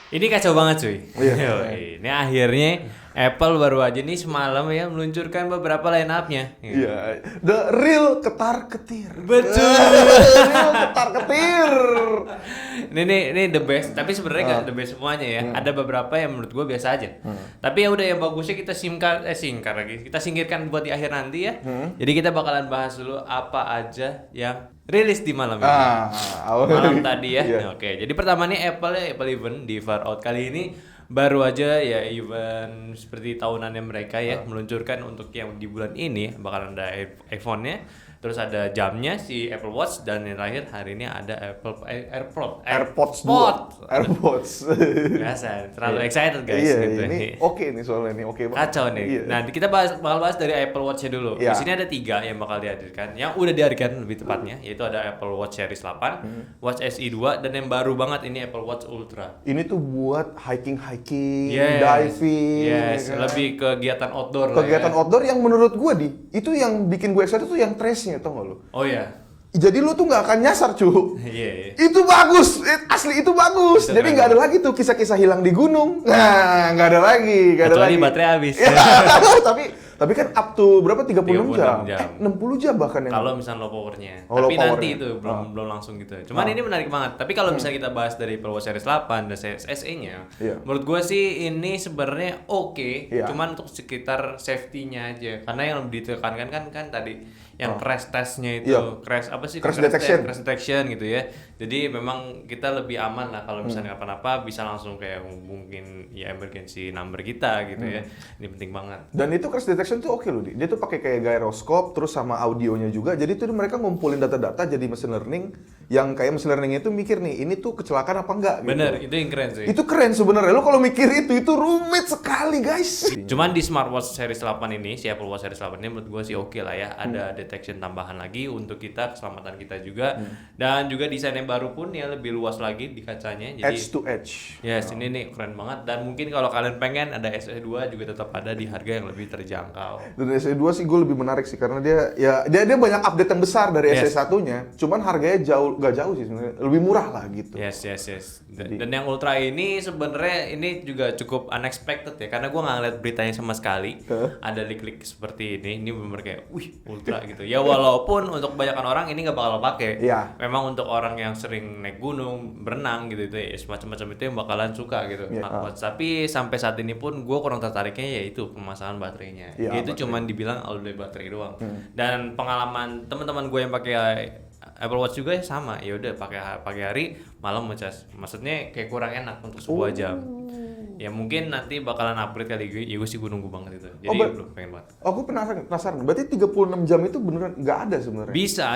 Ini kacau banget cuy. Iya. Yoi. Ini akhirnya Apple baru aja nih semalam ya meluncurkan beberapa line up-nya. Iya, the real ketar-ketir. Betul. Real ketar-ketir. Ini the best, tapi sebenarnya nggak the best semuanya ya. Ada beberapa yang menurut gue biasa aja. Tapi ya udah, yang bagusnya kita singkar lagi. Kita singkirkan buat di akhir nanti ya. Jadi kita bakalan bahas dulu apa aja yang rilis di malam ini. Malam tadi ya. Iya. Nah, oke, jadi pertama nih Apple event di Far Out kali ini baru aja ya, event seperti tahunannya mereka ya, meluncurkan untuk yang di bulan ini bakalan ada iPhone-nya, terus ada jamnya si Apple Watch, dan yang terakhir hari ini ada AirPods 2. AirPods. Biasa, terlalu excited guys Iya, gitu. ini oke nih soalnya nih, oke banget. Kacau nih. Iya. Nah, kita bakal bahas dari Apple Watch-nya dulu. Iya. Di sini ada 3 yang bakal dihadirkan. Yang udah dihadirkan lebih tepatnya, yaitu ada Apple Watch Series 8, Watch SE 2, dan yang baru banget ini Apple Watch Ultra. Ini tuh buat hiking, Yes. diving, Yes, ya kan? lebih kegiatan outdoor Kegiatan lah ya. outdoor yang menurut gue itu yang bikin gue excited tuh yang trace-nya, tau gak lu? Oh iya. Jadi lu tuh nggak akan nyasar cu. Iya. Itu bagus, asli itu bagus. Itu Jadi keren nggak ada lagi tuh kisah-kisah hilang di gunung. Nah, nggak ada lagi, nggak ada Kecuali lagi. baterai habis. Ya, tapi kan up to berapa 36 jam? 60 jam bahkan yang. Kalau misalnya low powernya. Oh, low Tapi nanti powernya. itu belum langsung gitu. Cuman ini menarik banget. Tapi kalau misalnya kita bahas dari Apple Watch Series 8 dan Series SE-nya, Iya. menurut gua sih ini sebenarnya oke, Iya. cuman untuk sekitar safety-nya aja. Karena yang ditekankan kan tadi yang crash test-nya itu, Iya. crash apa sih? Crash detection. Crash detection gitu ya. Jadi memang kita lebih aman lah kalau misalnya apa-apa bisa langsung kayak mungkin ya emergency number kita gitu ya. Ini penting banget. Dan itu crash detection tuh oke loh, Di. Dia tuh pakai kayak gyroscope terus sama audionya juga. Jadi tuh mereka ngumpulin data-data jadi machine learning yang kayak machine learning itu mikir nih, ini tuh kecelakaan apa enggak gitu. Bener, itu yang keren sih. Itu keren sebenarnya. Lo kalau mikir itu rumit sekali, guys. Cuman di smartwatch series 8 ini, si Apple Watch series 8 ini menurut gue sih oke lah ya. Ada detection tambahan lagi untuk kita, keselamatan kita juga. Dan juga desainnya baru pun ya lebih luas lagi di kacanya. Jadi Edge to edge. yes, ini nih keren banget. Dan mungkin kalau kalian pengen ada SE2 juga tetap ada di harga yang lebih terjangkau. Dan SE2 sih gue lebih menarik sih karena dia banyak update yang besar dari Yes. SE1-nya. Cuman harganya gak jauh sih sebenarnya. Lebih murah lah gitu. Yes. Dan yang Ultra ini sebenarnya ini juga cukup unexpected ya, karena gue nggak ngeliat beritanya sama sekali. Ada leak seperti ini bener kayak, wih Ultra gitu. Ya walaupun untuk kebanyakan orang ini nggak bakal pakai. Iya. Memang untuk orang yang sering naik gunung, berenang gitu ya, semacam-macam itu yang bakalan suka gitu. Iya. Tapi sampai saat ini pun gue kurang tertariknya yaitu permasalahan baterainya. Iya, Itu cuman dibilang all day baterai doang. Dan pengalaman teman-teman gue yang pakai Apple Watch juga sama, ya udah pakai hari malam ngecas. Maksudnya kayak kurang enak untuk sebuah jam. Ya mungkin nanti bakalan upgrade kali gue. Ya gue sih gue nunggu banget itu. Jadi belum pengen banget. Oh, gue penasaran. Berarti 36 jam itu beneran nggak ada sebenarnya? Bisa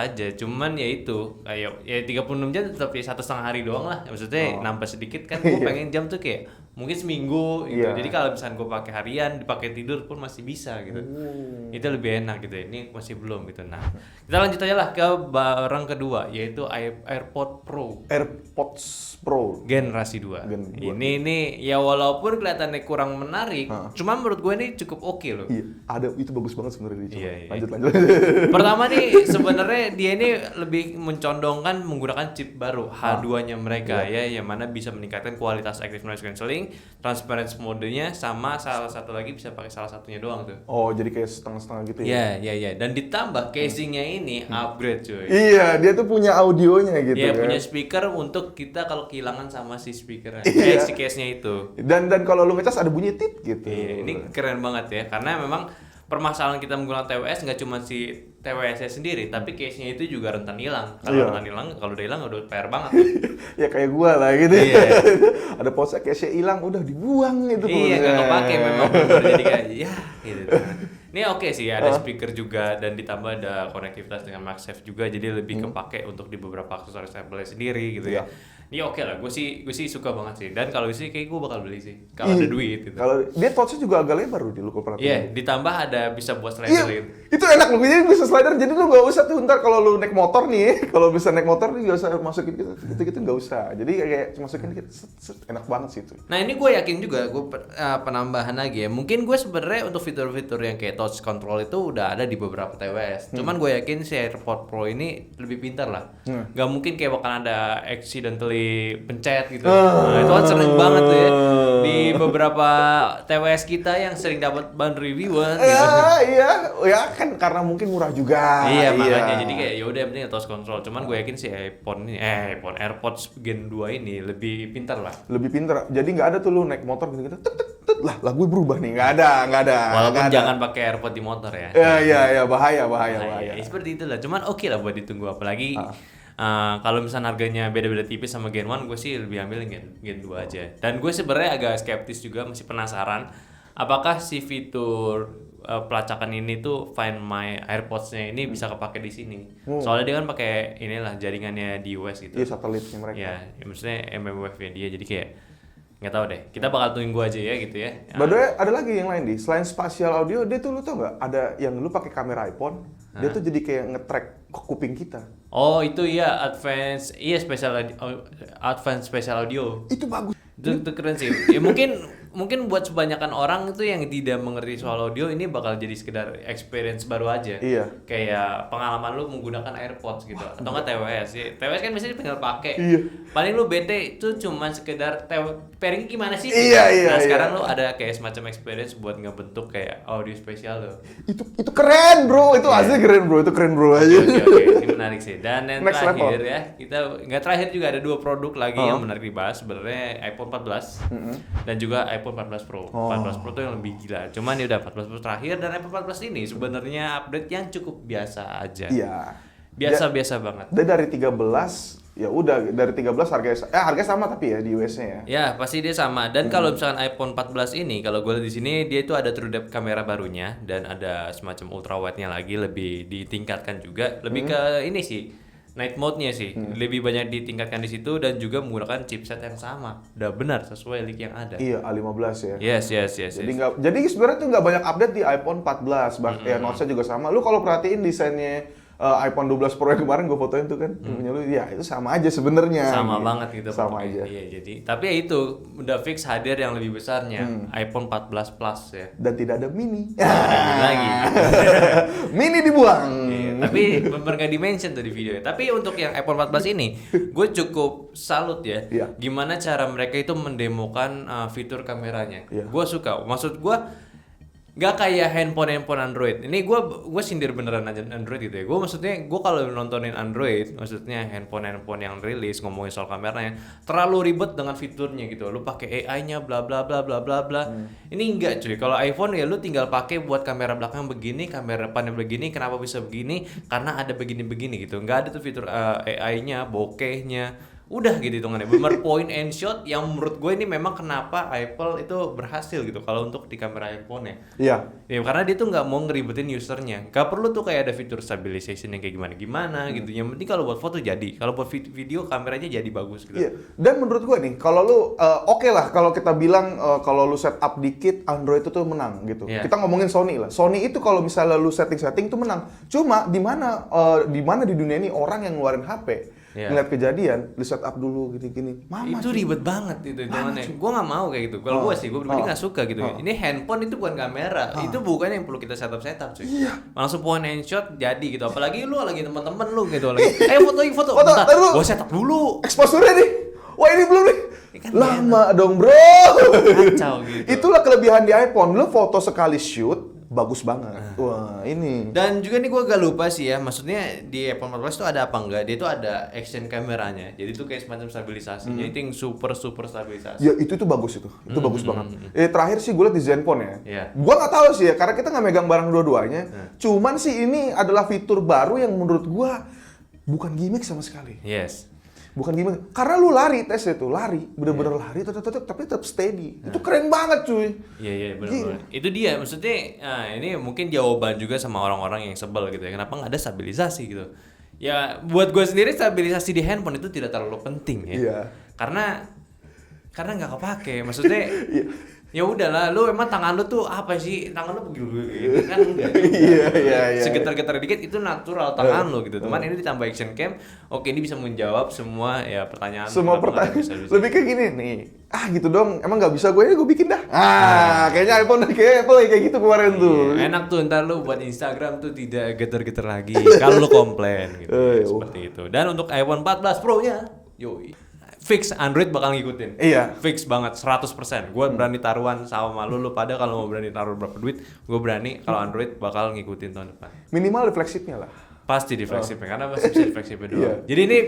aja. Cuman ya itu kayak ya 36 jam tetap ya 1,5 hari doang lah. Maksudnya nambah sedikit kan. Gue pengen jam tuh kayak mungkin seminggu gitu. Iya. Jadi kalau misalnya gue pakai harian, dipakai tidur pun masih bisa gitu. Itu lebih enak gitu. Ini masih belum gitu. Nah, kita lanjut aja lah ke barang kedua, yaitu AirPod Pro AirPods Pro. generasi 2. Gen 2. Ini ya walaupun kelihatannya kurang menarik, cuman menurut gue ini cukup oke loh. Iya, ada itu bagus banget sebenarnya. Iya. Lanjut. Pertama nih sebenarnya dia ini lebih mencondongkan menggunakan chip baru H2-nya mereka ya, yang mana bisa meningkatkan kualitas active noise cancelling, transparency modenya, sama salah satu lagi bisa pakai salah satunya doang tuh. Oh, jadi kayak setengah-setengah gitu ya? Iya. Dan ditambah casingnya ini upgrade cuy. Iya, dia tuh punya audionya gitu Dia kan. punya speaker untuk kita kalau kehilangan sama si speaker, Iya. si case-nya itu. Dan kalau lu ngecas ada bunyi tit gitu. Iya, ini keren banget ya, karena memang permasalahan kita menggunakan TWS nggak cuma si TWS-nya sendiri, tapi case-nya itu juga rentan hilang. Kalau rentan hilang, kalau udah hilang udah PR banget. Ya kayak gua lah gitu. Iya. Ada pose case-nya hilang udah dibuang gitu. Iya, nggak kepake memang bener, jadi kayak ya gitu. Ini oke sih, ada speaker juga dan ditambah ada konektivitas dengan MagSafe juga, jadi lebih kepake untuk di beberapa aksesoris Apple sendiri gitu ya. Ini oke lah, gue sih suka banget sih. Dan kalau sih kayak gue bakal beli sih kalau ada duit gitu. Kalau dia touch-nya juga agak lebar loh di lu kalau perhatiin. Iya, ditambah ada bisa buat Iya, sliderin. itu enak loh. Jadi bisa slider. Jadi lu nggak usah tuh ntar kalau lu naik motor nih, kalau bisa naik motor nih nggak usah masukin gitu nggak usah. Jadi kayak masukin dikit, enak banget sih itu. Nah ini gue yakin juga, gue penambahan lagi ya. Mungkin gue sebenarnya untuk fitur-fitur yang kayak touch control itu udah ada di beberapa TWS. Cuman gue yakin si AirPods Pro ini lebih pintar lah. Gak mungkin kayak bakal ada accidentally pencet gitu. Nah, itu kan sering banget tuh ya di beberapa TWS kita yang sering dapat ban reviewan gitu. Ya kan karena mungkin murah juga. Iya, makanya jadi kayak ya udah yang penting touch control. Cuman gue yakin si iPhone AirPods Gen 2 ini lebih pintar lah. Lebih pintar. Jadi nggak ada tuh lu naik motor gitu lah gue berubah nih, nggak ada. Walaupun nggak ada. jangan pakai AirPods di motor ya. Iya, bahaya. Ya, seperti itulah. Cuman oke lah buat ditunggu, apalagi kalau misalnya harganya beda-beda tipis sama Gen 1, gue sih lebih ambil Gen 2 aja. Dan gue sebenarnya agak skeptis juga, masih penasaran apakah si fitur pelacakan ini tuh Find My AirPods-nya ini bisa kepake di sini. Soalnya dia kan pakai inilah jaringannya di US gitu. Iya, satelitnya mereka. Ya maksudnya mmWave-nya dia, jadi kayak nggak tahu deh. Kita bakal tunggu aja ya gitu ya. By the way, ada lagi yang lain selain spatial audio, dia tuh lu tau nggak? Ada yang lu pakai kamera iPhone, dia tuh jadi kayak nge-track kuping kita. Oh itu ya advance spatial audio. Itu bagus. Itu keren sih. Ya mungkin buat kebanyakan orang itu yang tidak mengerti soal audio ini bakal jadi sekedar experience baru aja. Iya. Kayak pengalaman lu menggunakan AirPods gitu. Atau nggak TWS. Ya, TWS kan biasanya tinggal pakai. Iya. Paling lu bete itu cuman sekedar pairing gimana sih? Iya. Nah, sekarang lu ada kayak semacam experience buat ngebentuk kayak audio spesial lo. Itu keren, bro. Itu asli keren, bro. Itu keren, bro aja. Oke. Ini menarik sih. Dan yang Next terakhir level. ya, kita nggak terakhir juga ada 2 produk lagi yang menarik dibahas. Sebenarnya iPhone 14 dan juga iPhone 14 Pro. 14 Pro tuh yang lebih gila. Cuman ya udah 14 Pro terakhir, dan iPhone 14 ini sebenarnya update yang cukup biasa aja. Iya. Biasa banget. Dia dari 13, ya udah dari 13 harga sama tapi ya di US-nya ya. Ya, pasti dia sama. Dan kalau misalkan iPhone 14 ini, kalau gue lihat di sini dia itu ada true depth kamera barunya dan ada semacam ultra wide-nya lagi, lebih ditingkatkan juga. Lebih ke ini sih, night mode-nya sih. Lebih banyak ditingkatkan di situ dan juga menggunakan chipset yang sama. Udah benar sesuai leak yang ada. Iya, A15 ya. Yes. Jadi sebenarnya tuh nggak banyak update di iPhone 14, ya Note-nya juga sama. Lu kalau perhatiin desainnya iPhone 12 Pro yang kemarin gue fotoin tuh kan, punya lu, ya itu sama aja sebenarnya. Sama gitu. banget gitu. Sama pokoknya. aja. Iya, jadi tapi ya itu udah fix hadir yang lebih besarnya, iPhone 14 Plus ya. Dan tidak ada mini. Ada lagi. Mini dibuang. Iya, tapi bener gak di-mention tuh di videonya. Tapi untuk yang iPhone 14 ini, gue cukup salut ya. Iya. Gimana cara mereka itu mendemokan fitur kameranya. Iya. Gue suka. Maksud gue gak kayak handphone Android. Ini gue sindir beneran aja Android gitu ya. Gue maksudnya kalau nontonin Android, maksudnya handphone yang rilis ngomongin soal kameranya, terlalu ribet dengan fiturnya gitu. Lu pakai AI-nya bla bla bla bla bla bla. Ini enggak cuy. Kalau iPhone ya lu tinggal pakai buat kamera belakang begini, kamera depannya begini. Kenapa bisa begini? Karena ada begini-begini gitu. Enggak ada tuh fitur AI-nya, bokehnya. Udah gitu hitungannya, bener point and shot yang menurut gue ini memang kenapa Apple itu berhasil gitu kalau untuk di kamera handphone-nya. Iya. Ya karena dia tuh nggak mau ngeribetin usernya, nggak perlu tuh kayak ada fitur stabilization yang kayak gimana gitu. Yang penting kalau buat foto jadi, kalau buat video kameranya jadi bagus gitu. Iya. Dan menurut gue nih, kalau lu oke lah kalau kita bilang kalau lu setup dikit Android itu tuh menang gitu. Iya. Kita ngomongin Sony lah. Sony itu kalau misalnya lu setting tuh menang. Cuma di mana di dunia ini orang yang ngeluarin HP ngeliat kejadian, lu setup dulu gini-gini. Itu ribet banget itu hitungannya. Gue nggak mau kayak gitu. Kalau gue sih, gue pribadi nggak suka gitu. Ini handphone itu bukan kamera. Itu bukan yang perlu kita setup cuy. Iya. Langsung point and shot jadi gitu. Apalagi lu lagi teman-teman lu gitu lagi. Foto. Bentar, gue setup dulu. Exposure-nya nih. Wah ini belum nih. Kan Lama dong bro. Kacau gitu. Itulah kelebihan di iPhone. Lu foto sekali shoot bagus banget. Wah ini. Dan juga nih gue agak lupa sih ya, maksudnya di iPhone 14 tuh ada apa enggak? Dia tuh ada action kameranya, jadi tuh kayak semacam stabilisasi. Jadi itu yang super stabilisasi. Ya itu bagus itu bagus banget. Terakhir sih gue liat di Zenfone ya. Iya. Gue nggak tahu sih ya, karena kita nggak megang barang dua-duanya. Cuman sih ini adalah fitur baru yang menurut gue bukan gimmick sama sekali. Yes. Bukan gimmick, karena lu lari tes itu, bener-bener lari, tapi tetap steady. Itu keren banget cuy. Iya benar. Itu dia maksudnya. Ini mungkin jawaban juga sama orang-orang yang sebel gitu ya. Kenapa nggak ada stabilisasi gitu? Ya buat gue sendiri stabilisasi di handphone itu tidak terlalu penting ya. Iya. Karena nggak kepake. Maksudnya Ya udahlah, lu emang tangan lu tuh apa sih? Tangan lu begini kan enggak juga. Iya. Segetar-getar dikit itu natural tangan lu gitu. Cuman ini ditambah action cam, oke ini bisa menjawab semua ya pertanyaan. Semua kenapa nggak pertanyaan bisa. lebih kayak gini nih. Gitu dong. Emang nggak bisa gue bikin dah. Kayaknya iPhone kayak gitu kemarin tuh. Iya, enak tuh ntar lu buat Instagram tuh tidak geter-geter lagi kalau lu komplain gitu. Seperti itu. Dan untuk iPhone 14 Pro-nya, yoi. Fix Android bakal ngikutin. Iya. Fix banget 100%. Gue berani taruhan sama lu pada kalau mau berani taruh berapa duit, gue berani kalau Android bakal ngikutin tahun depan. Minimal di flagshipnya lah. Pasti di flagshipnya karena masih bisa di flagshipnya doang. Iya. Jadi ini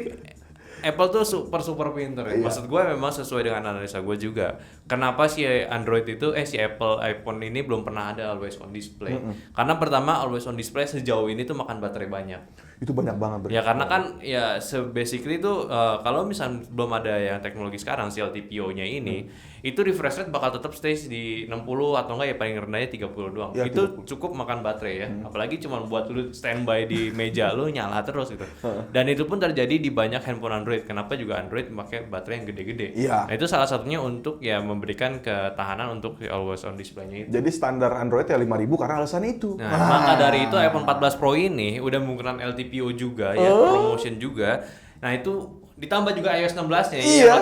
Apple tuh super pinter ya. Iya. Maksud gue memang sesuai dengan analisa gue juga. Kenapa si Android itu si Apple iPhone ini belum pernah ada always on display? Karena pertama always on display sejauh ini tuh makan baterai banyak. Itu banyak banget. Ya karena kan ya basically tuh kalau misalnya belum ada yang teknologi sekarang si LTPO-nya ini itu refresh rate bakal tetap stay di 60 atau enggak ya paling rendahnya 30 doang. Ya, itu 30. Cukup makan baterai ya. Apalagi cuma buat lu standby di meja lu nyala terus gitu. Dan itu pun terjadi di banyak handphone Android. Kenapa juga Android pakai baterai yang gede-gede. Iya. Nah, itu salah satunya untuk ya memberikan ketahanan untuk always on display-nya itu. Jadi standar Android ya 5.000 karena alasan itu. Nah, maka dari itu iPhone 14 Pro ini udah menggunakan LTPO juga ya, promotion juga. Nah, itu ditambah juga iOS 16-nya ya,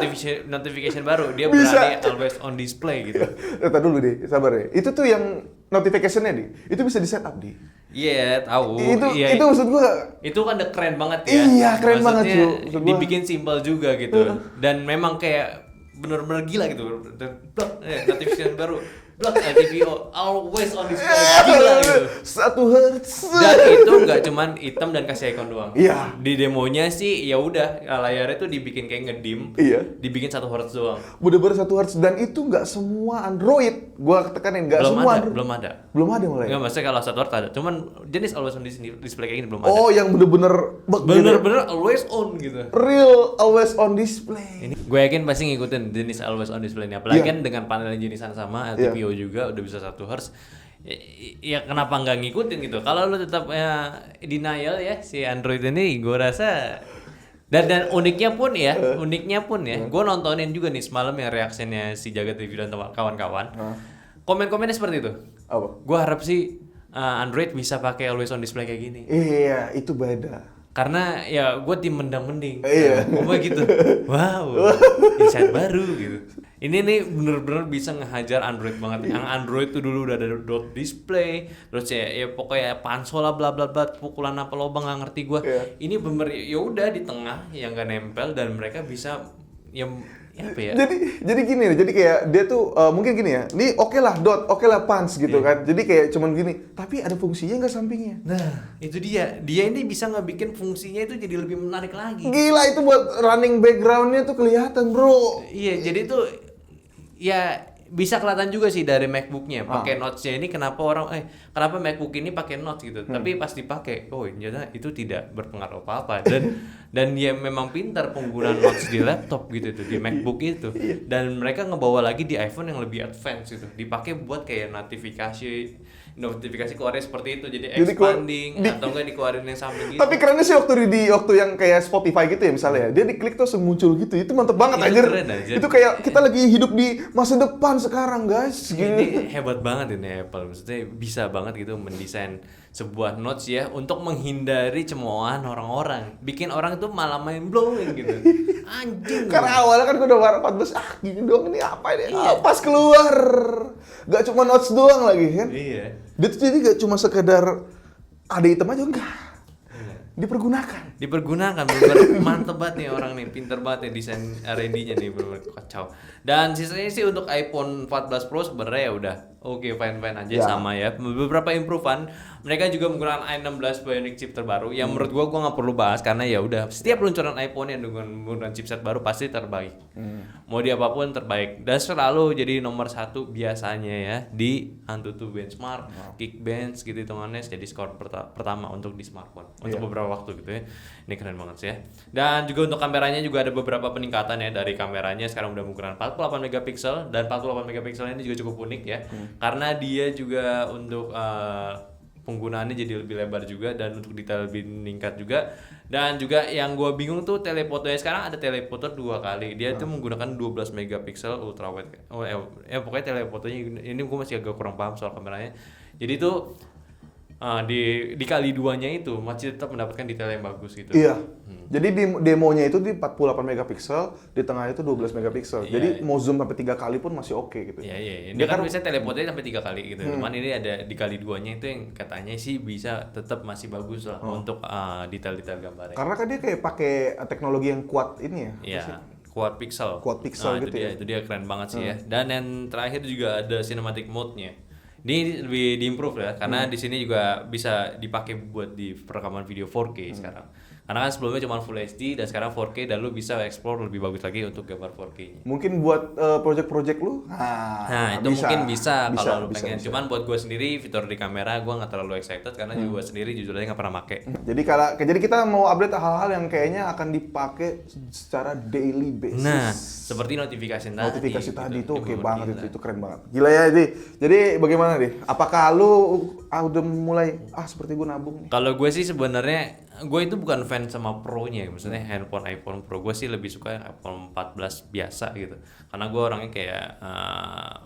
notification baru. Dia berani always on display gitu. Tunggu dulu deh, sabar ya. Itu tuh yang notification-nya di. Itu bisa di setup di. Iya, tahu. Itu maksud gua. Itu kan udah keren banget ya. Iya, keren banget Maksudnya cuy. dibikin simpel juga gitu. Dan memang kayak bener-bener gila gitu. Notification baru. Block LTPO always on display. Gila gitu. 1 Hz. Dan itu nggak cuman hitam dan kasih icon doang. Iya. Di demonya sih ya udah layarnya tuh dibikin kayak ngedim. Iya. Dibikin 1 Hz doang. Bener-bener 1 Hz dan itu nggak semua Android. Gua tekanin nggak semua Android. Belum ada mulai. Nggak, maksudnya kalau 1 Hz ada. Cuman jenis always on display kayak gini belum ada. Oh, yang bener-bener bener-bener always on gitu. Real always on display. Ini gue yakin pasti ngikutin jenis always on display ini. Apalagi kan dengan panel jenisan sama LTPO juga udah bisa 1 Hz. Ya kenapa nggak ngikutin gitu? Kalau lu tetap denial ya si Android ini, gue rasa dan uniknya pun ya, gue nontonin juga nih semalam yang reaksinya si Jagat Review dan kawan-kawan. Komen-komennya seperti itu. Apa? Gue harap sih Android bisa pakai always on display kayak gini. Iya, itu beda. Karena ya gue tim mendang-mending. Iya. Gue gitu. Wow, insight baru gitu. Ini nih bener-bener bisa ngehajar Android banget. Yang Android tuh dulu udah ada dot display, terus ya pokoknya pansol lah bla bla bla, pukulan apa lobang nggak ngerti gue. Ini bener ya udah di tengah yang nggak nempel dan mereka bisa yang apa ya? Jadi gini nih, jadi kayak dia tuh mungkin gini ya, ini oke lah dot, oke lah punch gitu kan. Jadi kayak cuman gini, tapi ada fungsinya nggak sampingnya? Nah, itu dia ini bisa ngebikin fungsinya itu jadi lebih menarik lagi. Gila, itu buat running backgroundnya tuh kelihatan bro. Iya, jadi tuh ya bisa kelihatan juga sih dari MacBook-nya pakai notch-nya ini kenapa kenapa MacBook ini pakai notch gitu. Tapi pas dipakai ternyata itu tidak berpengaruh apa-apa dan dia memang pintar penggunaan notch di laptop gitu tuh di MacBook itu. Dan mereka ngebawa lagi di iPhone yang lebih advance gitu. Dipakai buat kayak notifikasi keluarnya seperti itu jadi expanding atau enggak dikeluarin yang samping gitu. Tapi kerennya sih waktu yang kayak Spotify gitu ya misalnya, dia diklik tuh langsung muncul gitu. Itu mantep banget anjir. Itu kayak kita lagi hidup di masa depan sekarang, guys. Ini hebat banget ini Apple. Maksudnya bisa banget gitu mendesain sebuah notes ya untuk menghindari cemoohan orang-orang. Bikin orang itu malah main blowing gitu. Anjing. Karena awalnya kan gue udah warna 14, gini doang ini apa ini? Pas keluar. Gak cuma notes doang lagi kan? Iya. Dia tuh jadi gak cuma sekedar ada item aja, enggak. Dipergunakan, bener-bener mantep banget nih orang nih, pinter banget nih desain R&D-nya nih, bener-bener kacau. Dan sisanya sih untuk iPhone 14 Pro sebenarnya ya udah oke, fine aja sama ya. Beberapa improvean, mereka juga menggunakan i16 Bionic chip terbaru yang menurut gua nggak perlu bahas karena ya udah setiap peluncuran iPhone yang dengan menggunakan chipset baru pasti terbaik. Mau di apapun terbaik dan selalu jadi nomor 1 biasanya ya di Antutu benchmark, Geekbench gitu hitungannya jadi skor pertama untuk di smartphone untuk beberapa waktu gitu ya. Ini keren banget sih ya. Dan juga untuk kameranya juga ada beberapa peningkatan ya. Dari kameranya sekarang udah menggunakan 48 megapiksel dan 48 megapiksel ini juga cukup unik ya. Karena dia juga untuk penggunaannya jadi lebih lebar juga dan untuk detail lebih meningkat juga. Dan juga yang gua bingung tuh telefotonya sekarang ada telefoto 2 kali. Dia tuh menggunakan 12 megapiksel ultra wide. Pokoknya telefotonya ini gua masih agak kurang paham soal kameranya. Jadi tuh dikali 2-nya itu masih tetap mendapatkan detail yang bagus gitu. Iya. Jadi di demonya itu di 48 megapiksel, di tengah itu 12 megapiksel. Iya. Jadi mau zoom sampai 3 kali pun masih oke gitu. Iya. Dia kan biasanya telefotonya sampai 3 kali gitu. Cuman ini ada dikali 2-nya itu yang katanya sih bisa tetap masih bagus lah untuk detail-detail gambarnya. Karena kan dia kayak pakai teknologi yang kuat ini ya. Iya. Quad pixel. Quad pixel gitu ya. Itu dia keren banget sih ya. Dan yang terakhir juga ada cinematic mode-nya. Ini lebih diimprove ya, karena di sini juga bisa dipakai buat di perekaman video 4K sekarang. Karena kan sebelumnya cuma Full HD dan sekarang 4K dan lu bisa explore lebih bagus lagi untuk gambar 4K-nya. Mungkin buat project-project lu, Nah, itu mungkin bisa kalau lu pengen. bisa. Cuman buat gue sendiri fitur di kamera gue nggak terlalu excited karena juga gue sendiri jujur aja nggak pernah make. Jadi kita mau update hal-hal yang kayaknya akan dipakai secara daily basis. Nah, seperti notifikasi tadi. Itu oke banget itu keren banget. Gila ya, jadi bagaimana deh? Apakah lu udah mulai seperti gue nabung nih? Kalau gue sih sebenarnya gue itu bukan fan sama Pro-nya, maksudnya handphone iPhone Pro. Gue sih lebih suka iPhone 14 biasa gitu. Karena gue orangnya kayak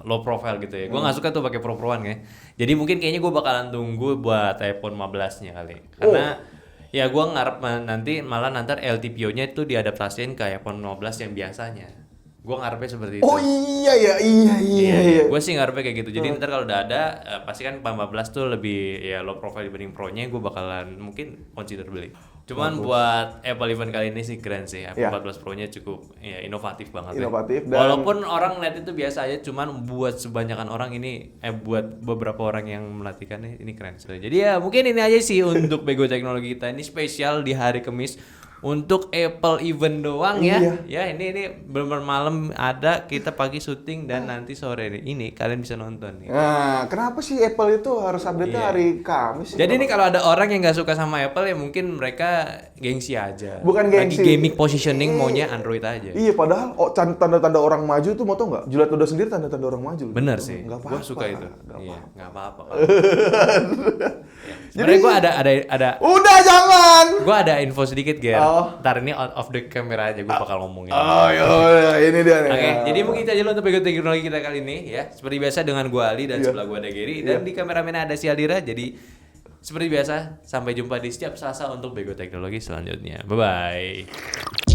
low profile gitu ya. Gue nggak suka tuh pakai Pro-Proan ya. Jadi mungkin kayaknya gue bakalan tunggu buat iPhone 15-nya kali. Karena ya gue ngarep nanti LTPO-nya itu diadaptasiin ke iPhone 15 yang biasanya. Gue ngarepnya seperti itu. Oh iya. Gue sih ngarepnya kayak gitu. Jadi ntar kalau udah ada, pasti kan 15 tuh lebih ya low profile dibanding Pro-nya. Gue bakalan mungkin consider beli. Cuman buat Apple event kali ini sih keren sih. iPhone 14 Pro-nya cukup ya inovatif banget. Inovatif. Dan walaupun orang ngeliat itu biasa aja, cuman buat sebanyakan orang ini, buat beberapa orang yang melatihkannya ini keren. Jadi ya mungkin ini aja sih untuk Bego Teknologi kita. Ini spesial di hari Kamis. Untuk Apple event doang ya. Ya ini bener-bener malam ada, kita pagi syuting dan nanti sore ini kalian bisa nonton nih. Nah, kenapa sih Apple itu harus update-nya hari Kamis sih? Jadi ini kalau ada orang yang nggak suka sama Apple ya mungkin mereka gengsi aja. Bukan gengsi. Lagi gaming positioning maunya Android aja. Iya, padahal tanda-tanda orang maju tuh mau tau nggak? Juliet udah sendiri tanda-tanda orang maju. Bener sih. Nggak apa-apa. Gue suka itu. Iya, nggak apa-apa. Jadi sebenarnya gue ada. Udah jangan. Gue ada info sedikit Ger. Ntar ini out of the camera aja gue bakal ngomongin. Ya ini dia nih. Oke, jadi mungkin itu aja lo untuk Bego Teknologi kita kali ini ya. Seperti biasa dengan gue Ali dan sebelah gue ada Gary dan di kameramen ada si Aldira. Jadi seperti biasa sampai jumpa di setiap Selasa untuk Bego Teknologi selanjutnya. Bye bye.